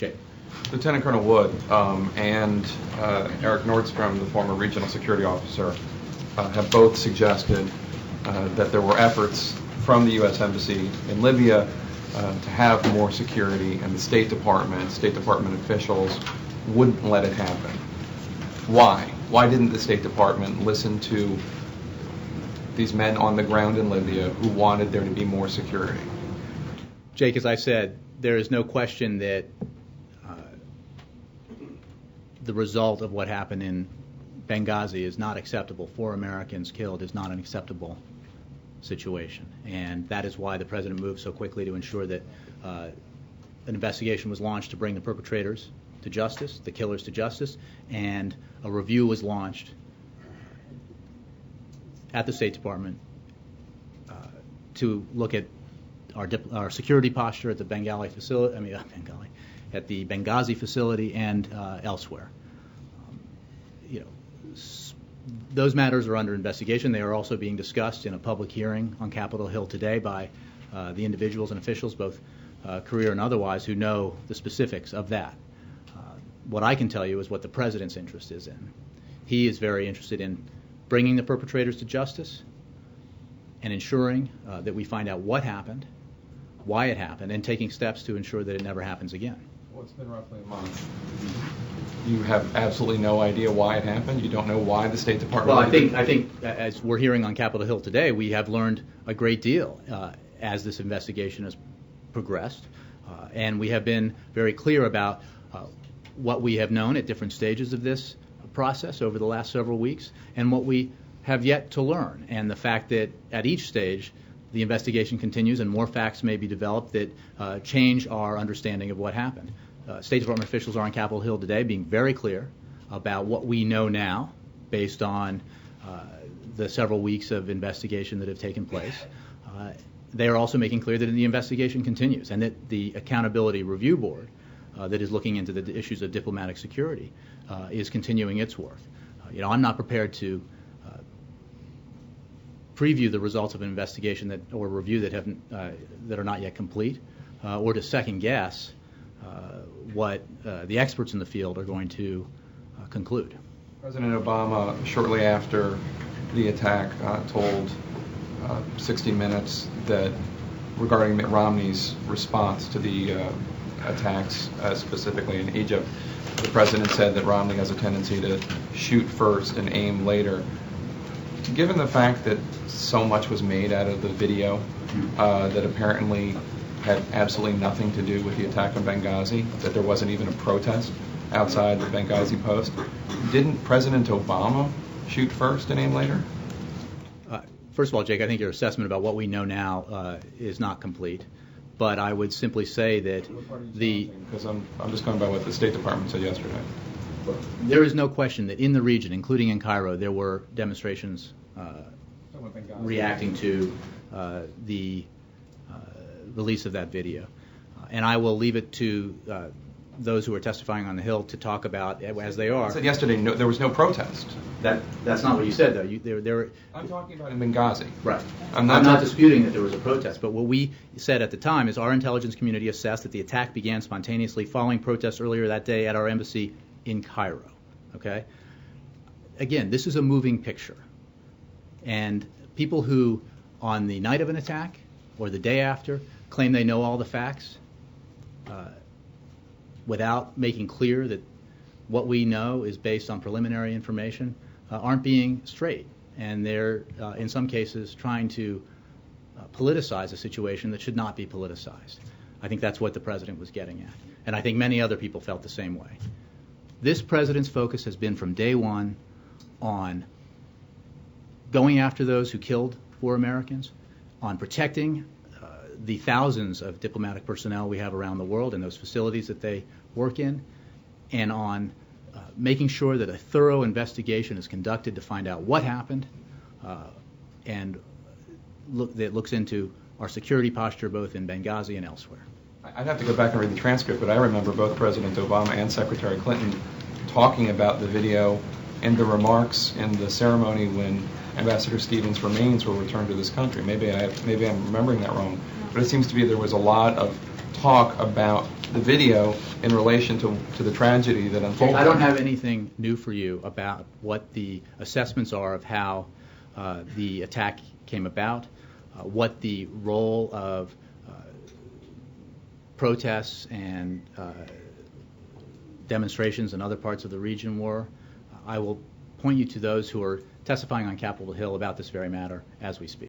Jay. Lieutenant Colonel Wood and Eric Nordstrom, the former regional security officer, have both suggested that there were efforts from the U.S. Embassy in Libya to have more security, and the State Department officials wouldn't let it happen. Why? Why didn't the State Department listen to these men on the ground in Libya who wanted there to be more security? Jake, as I said, there is no question that the result of what happened in Benghazi is not acceptable. 4 Americans killed is not an acceptable situation, and that is why the President moved so quickly to ensure that an investigation was launched to bring the perpetrators to justice, the killers to justice, and a review was launched at the State Department to look at our security posture at the Benghazi facility. At the Benghazi facility and elsewhere. Those matters are under investigation. They are also being discussed in a public hearing on Capitol Hill today by the individuals and officials, both career and otherwise, who know the specifics of that. What I can tell you is what the President's interest is in. He is very interested in bringing the perpetrators to justice and ensuring that we find out what happened, why it happened, and taking steps to ensure that it never happens again. Well, it's been roughly a month. You have absolutely no idea why it happened? You don't know why the State Department... Well, I think as we're hearing on Capitol Hill today, we have learned a great deal as this investigation has progressed, and we have been very clear about what we have known at different stages of this process over the last several weeks and what we have yet to learn, and the fact that at each stage the investigation continues and more facts may be developed that change our understanding of what happened. State Department officials are on Capitol Hill today being very clear about what we know now based on the several weeks of investigation that have taken place. They are also making clear that the investigation continues and that the Accountability Review Board that is looking into the issues of diplomatic security is continuing its work. I'm not prepared to preview the results of an investigation or review that are not yet complete, or to second guess what the experts in the field are going to conclude. President Obama, shortly after the attack, told 60 Minutes that regarding Mitt Romney's response to the attacks, specifically in Egypt, the president said that Romney has a tendency to shoot first and aim later. Given the fact that so much was made out of the video that apparently had absolutely nothing to do with the attack on Benghazi, that there wasn't even a protest outside the Benghazi post, didn't President Obama shoot first and aim later? First of all, Jake, I think your assessment about what we know now is not complete. But I would simply say that because I'm just going by what the State Department said yesterday. There is no question that in the region, including in Cairo, there were demonstrations reacting to the release of that video. And I will leave it to those who are testifying on the Hill to talk about as they are. You said yesterday there was no protest. That's not what you said, though. I'm talking about in Benghazi. Right. I'm not disputing that there was a protest, but what we said at the time is our intelligence community assessed that the attack began spontaneously following protests earlier that day at our embassy in Cairo. Okay? Again, this is a moving picture. And people who, on the night of an attack or the day after, claim they know all the facts without making clear that what we know is based on preliminary information aren't being straight. And they're, in some cases, trying to politicize a situation that should not be politicized. I think that's what the president was getting at. And I think many other people felt the same way. This president's focus has been from day one on going after those who killed 4 Americans, on protecting the thousands of diplomatic personnel we have around the world and those facilities that they work in, and on making sure that a thorough investigation is conducted to find out what happened and that looks into our security posture both in Benghazi and elsewhere. I'd have to go back and read the transcript, but I remember both President Obama and Secretary Clinton talking about the video and the remarks in the ceremony when Ambassador Stevens' remains were returned to this country. Maybe I'm remembering that wrong, but it seems to be there was a lot of talk about the video in relation to the tragedy that unfolded. I don't have anything new for you about what the assessments are of how the attack came about, what the role of protests and demonstrations in other parts of the region were. I will point you to those who are testifying on Capitol Hill about this very matter as we speak.